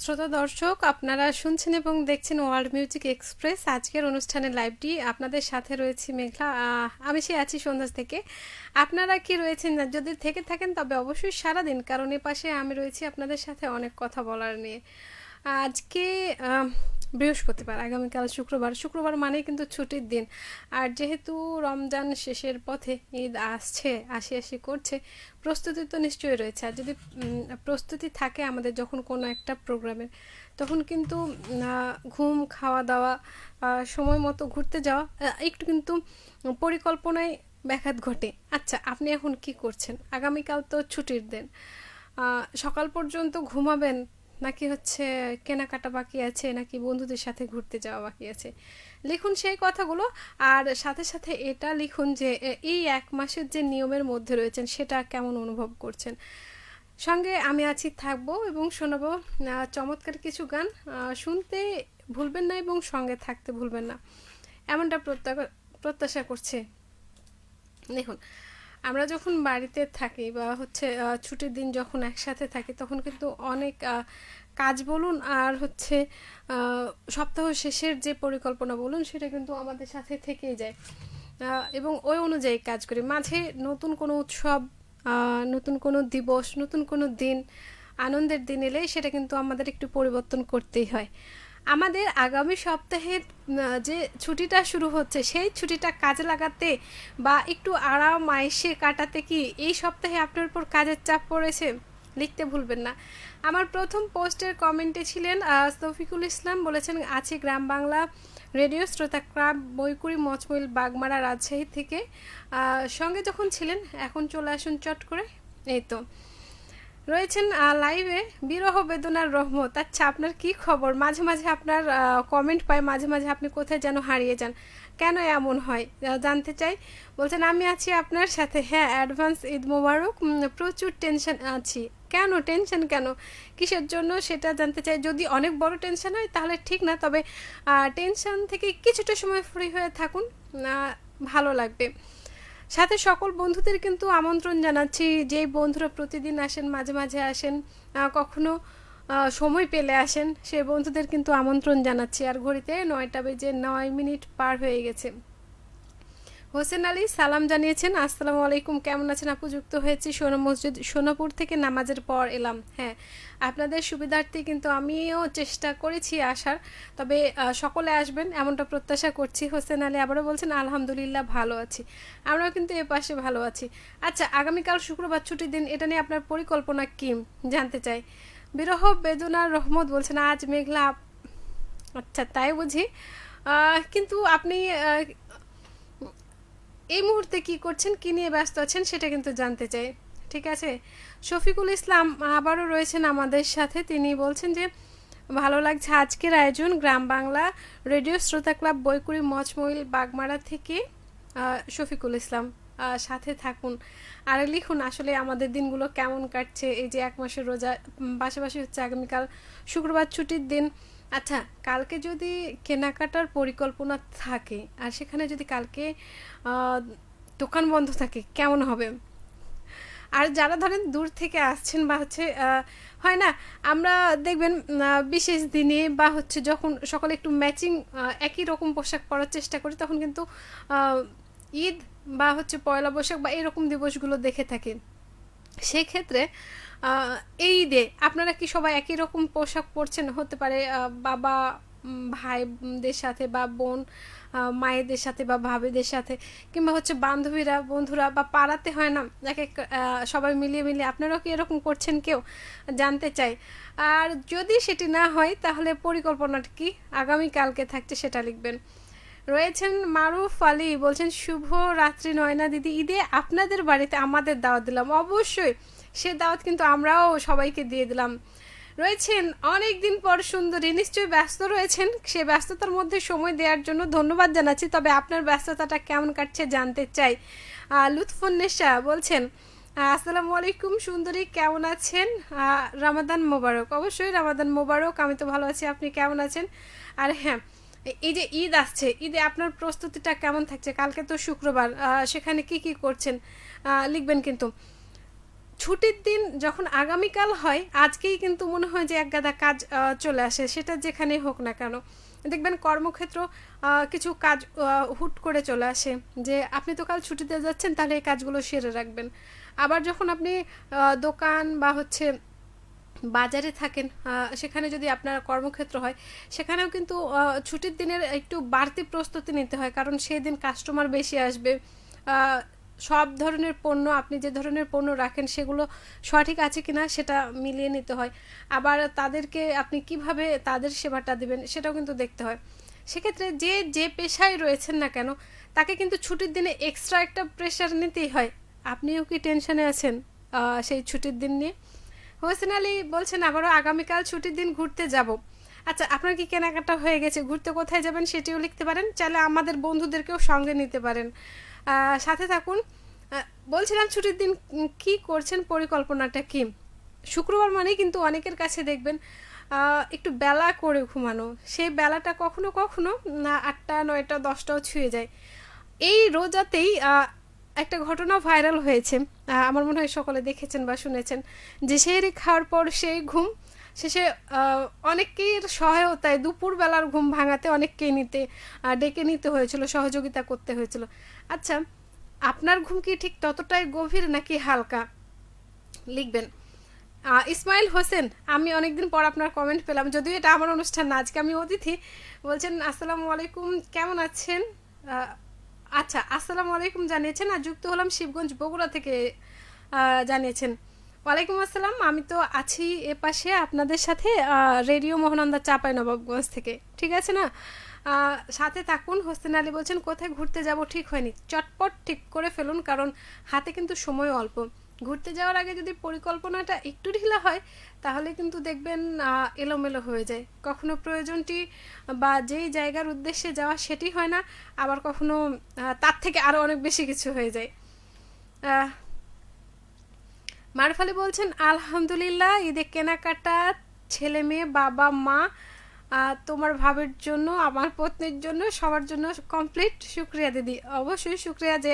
শ্রোতা দর্শক, আপনারা শুনছেন এবং দেখছেন ওয়ার্ল্ড মিউজিক এক্সপ্রেস। আজকের অনুষ্ঠানের লাইভটি আপনাদের সাথে রয়েছি মেঘলা। আমি সে আছি সন্ধ্যা থেকে। আপনারা কি রয়েছেন না, যদি থেকে থাকেন তবে অবশ্যই সারাদিন, কারণ এ পাশে আমি রয়েছি আপনাদের সাথে অনেক কথা বলার নিয়ে। আজকে বৃহস্পতিবার, আগামীকাল শুক্রবার। শুক্রবার মানেই কিন্তু ছুটির দিন। আর যেহেতু রমজান শেষের পথে, ঈদ আসছে, আসি করছে, প্রস্তুতি তো নিশ্চয়ই রয়েছে। আর যদি প্রস্তুতি থাকে আমাদের যখন কোনো একটা প্রোগ্রামের, তখন কিন্তু ঘুম, খাওয়া দাওয়া, সময় মতো ঘুরতে যাওয়া, একটু কিন্তু পরিকল্পনায় ব্যাঘাত ঘটে। আচ্ছা, আপনি এখন কি করছেন? আগামীকাল তো ছুটির দিন। সকাল পর্যন্ত ঘুমাবেন, নাকি হচ্ছে কেনাকাটা বাকি আছে, নাকি বন্ধুদের সাথে ঘুরতে যাওয়া বাকি আছে? লিখুন সেই কথাগুলো। আর সাথে সাথে এটা লিখুন যে এই এক মাসের যে নিয়মের মধ্যে রয়েছেন সেটা কেমন অনুভব করছেন। সঙ্গে আমি আছি, থাকবো এবং শোনাবো চমৎকার কিছু গান। শুনতে ভুলবেন না এবং সঙ্গে থাকতে ভুলবেন না, এমনটা প্রত্যাশা করছে। দেখুন, আমরা যখন বাড়িতে থাকি বা হচ্ছে ছুটির দিন যখন একসাথে থাকি, তখন কিন্তু অনেক কাজ বলুন আর হচ্ছে সপ্তাহ শেষের যে পরিকল্পনা বলুন, সেটা কিন্তু আমাদের সাথে থেকেই যায় এবং ওই অনুযায়ী কাজ করি। মাঝে নতুন কোনো উৎসব, নতুন কোনো দিবস, নতুন কোনো দিন, আনন্দের দিন এলে সেটা কিন্তু আমাদের একটু পরিবর্তন করতেই হয়। আমাদের আগামী সপ্তাহের যে ছুটিটা শুরু হচ্ছে, সেই ছুটিটা কাজে লাগাতে বা একটু আরাম আয়েসে কাটাতে কি এই সপ্তাহে আপনার উপর কাজের চাপ পড়েছে? লিখতে ভুলবেন না। আমার প্রথম পোস্টের কমেন্টে ছিলেন তৌফিকুল ইসলাম, বলেছেন আছে গ্রাম বাংলা রেডিও শ্রোতা ক্লাব, বইকুড়ি, মচমইল, বাগমারা, রাজশাহী থেকে। সঙ্গে যখন ছিলেন, এখন চলে আসুন চট করে। এই তো রয়েছেন লাইভে বিরহ বেদনার রহমত। আচ্ছা, আপনার কি খবর? মাঝে মাঝে আপনার কমেন্ট পাই, মাঝে মাঝে আপনি কোথায় যেন হারিয়ে যান, কেন এমন হয় জানতে চাই। বলছেন আমি আছি আপনার সাথে। হ্যাঁ, অ্যাডভান্স ঈদ মোবারক। প্রচুর টেনশন আছি। কেন টেনশন, কেন, কিসের জন্য সেটা জানতে চাই। যদি অনেক বড় টেনশন হয় তাহলে ঠিক না, তবে টেনশন থেকে কিছুটা সময় ফ্রি হয়ে থাকুন, ভালো লাগবে। সাথে সকল বন্ধুদের কিন্তু আমন্ত্রণ জানাচ্ছি, যেই বন্ধুরা প্রতিদিন আসেন, মাঝে মাঝে আসেন, কখনো সময় পেলে আসেন, সেই বন্ধুদের কিন্তু আমন্ত্রণ জানাচ্ছি। আর ঘড়িতে 9:09 পার হয়ে গেছে। হোসেন আলী সালাম জানিয়েছেন, আসসালামু আলাইকুম, কেমন আছেন আপু? যুক্ত হয়েছি সোনা মসজিদ সোনাপুর থেকে, নামাজের পর এলাম। হ্যাঁ, আপনাদের সুবিধার্থে কিন্তু আমিও চেষ্টা করেছি আসার, তবে সকলে আসবেন এমনটা প্রত্যাশা করছি। হোসেন আলী আবারও বলছেন আলহামদুলিল্লাহ ভালো আছি, আমরাও কিন্তু এ পাশে ভালো আছি। আচ্ছা, আগামীকাল শুক্রবার ছুটির দিন, এটা নিয়ে আপনার পরিকল্পনা কী জানতে চাই। বিরহ বেদনার রহমত বলছেন আজ মেঘলা। আচ্ছা, তাই বুঝি। কিন্তু আপনি এই মুহূর্তে কি করছেন, কি নিয়ে ব্যস্ত আছেন, সেটা কিন্তু জানতে চাই। ঠিক আছে। শফিকুল ইসলাম আবারও রয়েছেন আমাদের সাথে। তিনি বলছেন যে ভালো লাগছে আজকের আয়োজন, গ্রাম বাংলা রেডিও শ্রোতা ক্লাব, বইকুড়ি, মচমইল, বাগমারা থেকে। শফিকুল ইসলাম, সাথে থাকুন আর লিখুন আসলে আমাদের দিনগুলো কেমন কাটছে। এই যে এক মাসের রোজা, পাশাপাশি হচ্ছে আগামীকাল শুক্রবার ছুটির দিন। আচ্ছা, কালকে যদি কেনাকাটার পরিকল্পনা থাকে আর সেখানে যদি কালকে দোকান বন্ধ থাকে, কেমন হবে? আর যারা ধরেন দূর থেকে আসছেন বা হচ্ছে হয় না, আমরা দেখবেন বিশেষ দিনে বা হচ্ছে যখন সকলে একটু ম্যাচিং একই রকম পোশাক পরার চেষ্টা করি, তখন কিন্তু ঈদ বা হচ্ছে পয়লা বৈশাখ বা এরকম দিবসগুলো দেখে থাকি। সেই ক্ষেত্রে এই ঈদে আপনারা কি সবাই একই রকম পোশাক পরছেন? হতে পারে বাবা ভাইদের সাথে বা বোন মায়েদের সাথে বা ভাবিদের সাথে, কিংবা হচ্ছে বান্ধবীরা, বন্ধুরা, বা পাড়াতে হয় না এক এক সবাই মিলিয়ে মিলিয়ে, আপনারাও কি এরকম করছেন কেউ? জানতে চাই। আর যদি সেটি না হয় তাহলে পরিকল্পনাটা কি আগামীকালকে থাকছে সেটা লিখবেন। রয়েছেন মারুফ আলী, বলছেন শুভ রাত্রি নয়না দিদি, ঈদে আপনাদের বাড়িতে আমাদের দাওয়াত দিলাম। অবশ্যই, সে দাওয়াত কিন্তু আমরাও সবাইকে দিয়ে দিলাম। রয়েছেন অনেক দিন পর সুন্দরী, নিশ্চয়ই ব্যস্ত রয়েছেন, সে ব্যস্ততার মধ্যে সময় দেওয়ার জন্য ধন্যবাদ জানাচ্ছি, তবে আপনার ব্যস্ততাটা কেমন কাটছে জানতে চাই। লুৎফুন্নেসা বলছেন আসসালামু আলাইকুম সুন্দরী, কেমন আছেন? রামাদান মোবারক। অবশ্যই রামাদান মোবারক, আমি তো ভালো আছি, আপনি কেমন আছেন? আর হ্যাঁ, এই যে ঈদ আসছে, ঈদে আপনার প্রস্তুতিটা কেমন থাকছে? কালকে তো শুক্রবার, সেখানে কি কি করছেন লিখবেন কিন্তু। ছুটির দিন যখন আগামীকাল হয় আজকেই কিন্তু মনে হয় যে একগাদা কাজ চলে আসে, সেটা যেখানেই হোক না কেন। দেখবেন কর্মক্ষেত্র কিছু কাজ হুট করে চলে আসে যে আপনি তো কাল ছুটিতে যাচ্ছেন, তাহলে এই কাজগুলো সেরে রাখবেন। আবার যখন আপনি দোকান বা হচ্ছে বাজারে থাকেন, সেখানে যদি আপনার কর্মক্ষেত্র হয়, সেখানেও কিন্তু ছুটির দিনের একটু বাড়তি প্রস্তুতি নিতে হয়, কারণ সেই দিন কাস্টমার বেশি আসবে। আহ, সব ধরনের পণ্য, আপনি যে ধরনের পণ্য রাখেন সেগুলো সঠিক আছে কিনা সেটা মিলিয়ে নিতে হয়। আবার তাদেরকে আপনি কিভাবে তাদের সেবাটা দেবেন সেটাও কিন্তু দেখতে হয়। সেক্ষেত্রে যে যে পেশায় রয়েছেন না কেন, তাকে কিন্তু ছুটির দিনে এক্সট্রা একটা প্রেশার নিতেই হয়। আপনিও কি টেনশনে আছেন সেই ছুটির দিন নিয়ে? হোসেন আলী বলছেন আবারও আগামীকাল ছুটির দিন ঘুরতে যাব। আচ্ছা, আপনার কি কেনাকাটা হয়ে গেছে? ঘুরতে কোথায় যাবেন সেটিও লিখতে পারেন, চাইলে আমাদের বন্ধুদেরকেও সঙ্গে নিতে পারেন। সাথে থাকুন। বলছিলাম ছুটির দিন কি করছেন, পরিকল্পনাটা কি? শুক্রবার মানেই কিন্তু অনেকের কাছে দেখবেন একটু বেলা করে ঘুমানো, সেই বেলাটা কখনো কখনো 8টা 9টা 10টাও ছুঁয়ে যায়। এই রোজাতেই একটা ঘটনা ভাইরাল হয়েছে, আমার মনে হয় সকলে দেখেছেন বা শুনেছেন, যে সেহরি খাওয়ার পর সেই ঘুম শেষে অনেকের সহায়তায় দুপুরবেলার ঘুম ভাঙাতে অনেককেই ডেকে নিতে হয়েছিল, সহযোগিতা করতে হয়েছিল। আচ্ছা, আপনার ঘুম কি ঠিক ততটাই গভীর নাকি হালকা? লিখবেন। ইসমাইল হোসেন, আমি অনেকদিন পর আপনার কমেন্ট পেলাম, যদিও এটা আমার অনুষ্ঠান না, আজকে আমি অতিথি। বলছেন আসসালামু আলাইকুম, কেমন আছেন? আচ্ছা, আসসালামু আলাইকুম জানিয়েছেন, আর যুক্ত হলাম শিবগঞ্জ বগুড়া থেকে জানিয়েছেন। ওয়ালাইকুম আসসালাম, আমি তো আছি এ পাশে আপনাদের সাথে রেডিও মহানন্দা চাঁপাইনবাবগঞ্জ থেকে, ঠিক আছে না? সাথে থাকুন। হোসেন আলী বলছেন কোথায় ঘুরতে যাব ঠিক হয়নি, চটপট ঠিক করে ফেলুন, কারণ হাতে কিন্তু সময় অল্প। ঘুরতে যাওয়ার আগে যদি পরিকল্পনাটা একটু ঢিলা হয়, তাহলে কিন্তু দেখবেন এলোমেলো হয়ে যায়। কখনো প্রয়োজনটি বা যেই জায়গার উদ্দেশ্যে যাওয়া সেটি হয় না, আবার কখনো তার থেকে আরও অনেক বেশি কিছু হয়ে যায়। মারুফ আলী বলছেন আলহামদুলিল্লাহ, ঈদে কেনাকাটা ছেলে মেয়ে বাবা মা তোমার ভাবের জন্য, আমার পত্নীর জন্য, সবার জন্য কমপ্লিট। শুক্রিয়া দিদি, অবশ্যই শুক্রিয়া যে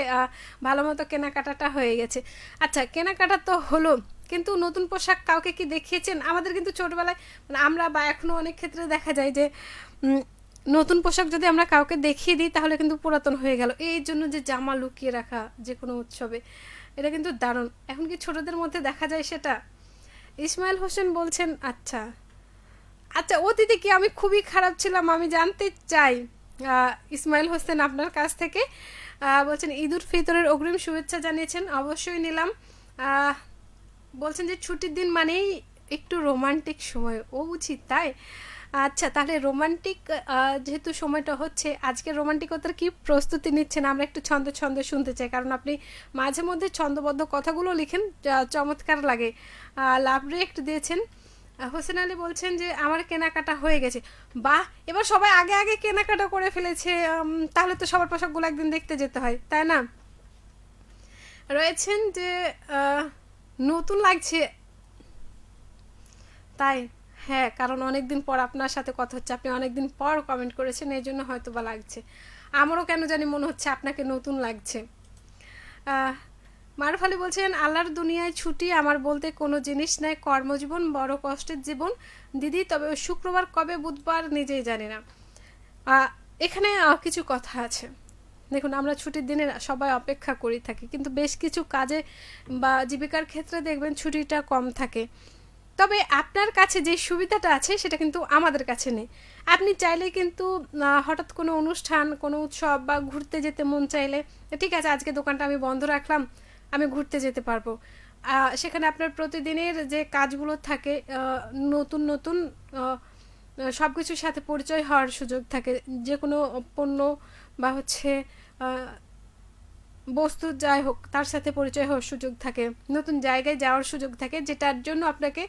ভালো মতো কেনাকাটাটা হয়ে গেছে। আচ্ছা, কেনাকাটা তো হলো, কিন্তু নতুন পোশাক কাউকে কি দেখিয়েছেন? আমাদের কিন্তু ছোটবেলায় মানে আমরা বা এখনও অনেক ক্ষেত্রে দেখা যায় যে নতুন পোশাক যদি আমরা কাউকে দেখিয়ে দিই তাহলে কিন্তু পুরাতন হয়ে গেল। এই জন্য যে জামা লুকিয়ে রাখা যে কোনো উৎসবে, এটা কিন্তু দারুণ। এখন কি ছোটদের মধ্যে দেখা যায় সেটা? ইসমাইল হোসেন বলছেন আচ্ছা আচ্ছা অতীতে কি আমি খুবই খারাপ ছিলাম, আমি জানতে চাই। ইসমাইল হোসেন আপনার কাছ থেকে বলছেন ঈদ উল ফিতরের অগ্রিম শুভেচ্ছা জানিয়েছেন, অবশ্যই নিলাম। বলছেন যে ছুটির দিন মানেই একটু রোমান্টিক সময়, ও বুঝি তাই। আচ্ছা, তাহলে রোমান্টিক যেহেতু সময়টা হচ্ছে, আজকের রোমান্টিকতার কি প্রস্তুতি নিচ্ছেন? আমরা একটু ছন্দে ছন্দে শুনতে চাই, কারণ আপনি মাঝে মধ্যে ছন্দবদ্ধ কথাগুলো লিখেন, চমৎকার লাগে। লাভ রিয়েক্ট দিয়েছেন। হোসেন আলী বলছেন যে আমার কেনাকাটা হয়ে গেছে। বাহ, এবার সবাই আগে আগে কেনাকাটা করে ফেলেছে, তাহলে তো সবার পোশাকগুলো একদিন দেখতে যেতে হয়, তাই না? রয়েছেন যে নতুন লাগছে, তাই? হ্যাঁ, কারণ অনেকদিন পর আপনার সাথে কথা হচ্ছে, আপনি অনেকদিন পর কমেন্ট করেছেন, এই জন্য হয়তো বা লাগছে। আমারও কেন জানি মনে হচ্ছে আপনাকে নতুন লাগছে। মারুফ আলী বলছেন আল্লাহর দুনিয়ায় ছুটি আমার বলতে কোনো জিনিস নাই, কর্মজীবন বড় কষ্টের জীবন দিদি, তবে শুক্রবার কবে বুধবার নিজেই জানি না। এখানে কিছু কথা আছে। দেখুন, আমরা ছুটির দিনে সবাই অপেক্ষা করি থাকি, কিন্তু বেশ কিছু কাজে বা জীবিকার ক্ষেত্রে দেখবেন ছুটিটা কম থাকে। তবে আপনার কাছে যে সুবিধাটা আছে সেটা কিন্তু আমাদের কাছে নেই। আপনি চাইলে কিন্তু হঠাৎ কোনো অনুষ্ঠান, কোনো উৎসব বা ঘুরতে যেতে মন চাইলে, ঠিক আছে আজকে দোকানটা আমি বন্ধ রাখলাম, আমি ঘুরতে যেতে পারবো। সেখানে আপনার প্রতিদিনের যে কাজগুলো থাকে, নতুন নতুন সব কিছুর সাথে পরিচয় হওয়ার সুযোগ থাকে, যে কোনো পণ্য বা হচ্ছে বস্তু যাই হোক তার সাথে পরিচয় হওয়ার সুযোগ থাকে, নতুন জায়গায় যাওয়ার সুযোগ থাকে, যেটার জন্য আপনাকে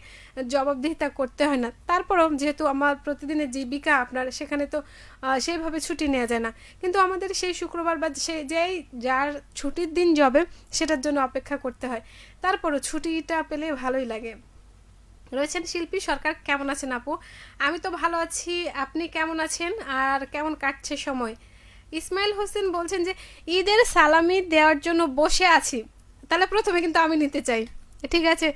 জবাবদিহিতা করতে হয় না। তারপরও যেহেতু আমার প্রতিদিনের জীবিকা আপনার, সেখানে তো সেইভাবে ছুটি নেওয়া যায় না, কিন্তু আমাদের সেই শুক্রবার বা যেই যার ছুটির দিন যাবে সেটার জন্য অপেক্ষা করতে হয়। তারপরও ছুটিটা পেলে ভালোই লাগে। রয়েছেন শিল্পী সরকার, কেমন আছেন আপু? আমি তো ভালো আছি, আপনি কেমন আছেন আর কেমন কাটছে সময়? ইসমাইল হোসেন বলছেন যে ঈদের সালামি দেওয়ার জন্য বসে আছি, তাহলে প্রথমে কিন্তু আমি নিতে চাই। ঠিক আছে।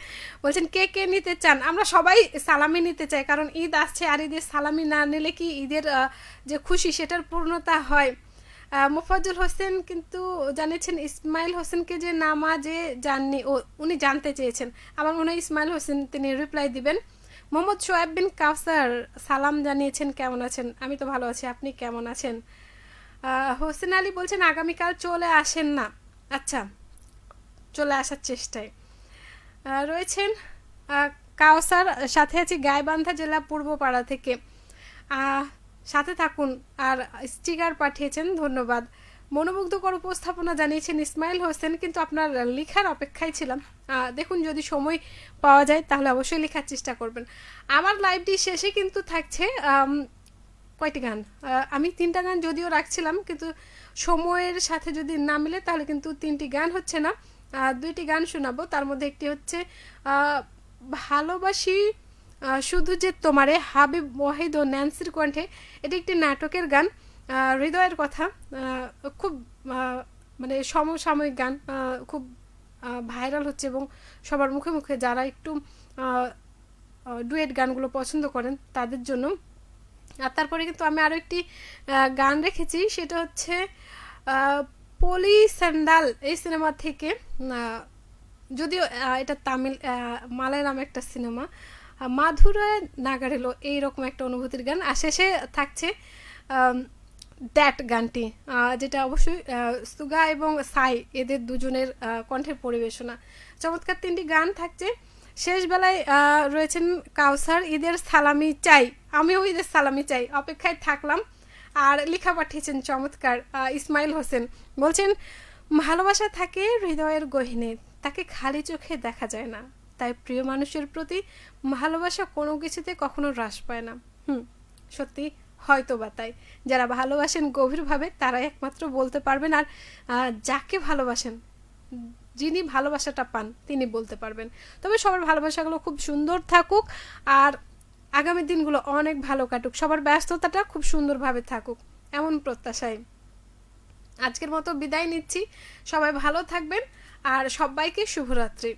বলছেন কে কে নিতে চান? আমরা সবাই সালামি নিতে চাই, কারণ ঈদ আসছে আর ঈদের সালামি না নিলে কি ঈদের যে খুশি সেটার পূর্ণতা হয়। মোফাজ্জল হোসেন কিন্তু জানিয়েছেন ইসমাইল হোসেনকে যে নামাজে যাননি, ও উনি জানতে চেয়েছেন। আমার মনে হয় ইসমাইল হোসেন তিনি রিপ্লাই দিবেন। মোহাম্মদ সোয়েব বিন কাউসার সালাম জানিয়েছেন, কেমন আছেন? আমি তো ভালো আছি, আপনি কেমন আছেন? হোসেন আলী বলছেন আগামীকাল চলে আসেন না। আচ্ছা, চলে আসার চেষ্টায় রয়েছেন। কাউসার সাথে আছি গাইবান্ধা জেলা পূর্বপাড়া থেকে। সাথে থাকুন। আর স্টিকার পাঠিয়েছেন, ধন্যবাদ। মনোমুগ্ধকর উপস্থাপনা জানিয়েছেন ইসমাইল হোসেন, কিন্তু আপনার লেখার অপেক্ষায় ছিলাম। দেখুন যদি সময় পাওয়া যায় তাহলে অবশ্যই লেখার চেষ্টা করবেন। আমার লাইভটি শেষে কিন্তু থাকছে কয়টি গান, আমি 3টা গান যদিও রাখছিলাম, কিন্তু সময়ের সাথে যদি না মিলে তাহলে কিন্তু 3টি গান হচ্ছে না। 2টি গান শোনাবো, তার মধ্যে একটি হচ্ছে ভালোবাসি শুধু যে তোমারে, হাবিব ওয়াহিদ ও ন্যান্সির কণ্ঠে। এটি একটি নাটকের গান, হৃদয়ের কথা। খুব মানে সমসাময়িক গান, খুব ভাইরাল হচ্ছে এবং সবার মুখে মুখে, যারা একটু ডুয়েট গানগুলো পছন্দ করেন তাদের জন্য। আর তারপরে কিন্তু আমি আরও একটি গান রেখেছি, সেটা হচ্ছে পলি স্যান্ডাল এই সিনেমা থেকে। যদিও এটা তামিল মালায়ালাম একটা সিনেমা, মাধুরায় নাগারেলো এইরকম একটা অনুভূতির গান। আর শেষে থাকছে দ্যাট গানটি, যেটা অবশ্যই সুগা এবং সাই এদের দুজনের কণ্ঠের পরিবেশনা। চমৎকার 3টি গান থাকছে। শেষ বেলায় রয়েছেন কাউসার, ঈদের সালামি চাই। আমিও ঈদের সালামি চাই, অপেক্ষায় থাকলাম। আর লেখা পাঠিয়েছেন চমৎকার ইসমাইল হোসেন, বলছেন ভালোবাসা থাকে হৃদয়ের গহীনে, তাকে খালি চোখে দেখা যায় না, তাই প্রিয় মানুষের প্রতি ভালোবাসা কোনো কিছুতে কখনো হ্রাস পায় না। সত্যি হয়তো বা তাই। যারা ভালোবাসেন গভীরভাবে তারাই একমাত্র বলতে পারবেন, আর যাকে ভালোবাসেন, যিনি ভালোবাসাটা পান তিনি বলতে পারবেন। তবে সবার ভালোবাসাগুলো খুব সুন্দর থাকুক, আর আগামী দিনগুলো অনেক ভালো কাটুক, সবার ব্যস্ততাটা খুব সুন্দরভাবে থাকুক, এমন প্রত্যাশায় আজকের মতো বিদায় নিচ্ছি। সবাই ভালো থাকবেন আর সবাইকে শুভরাত্রি।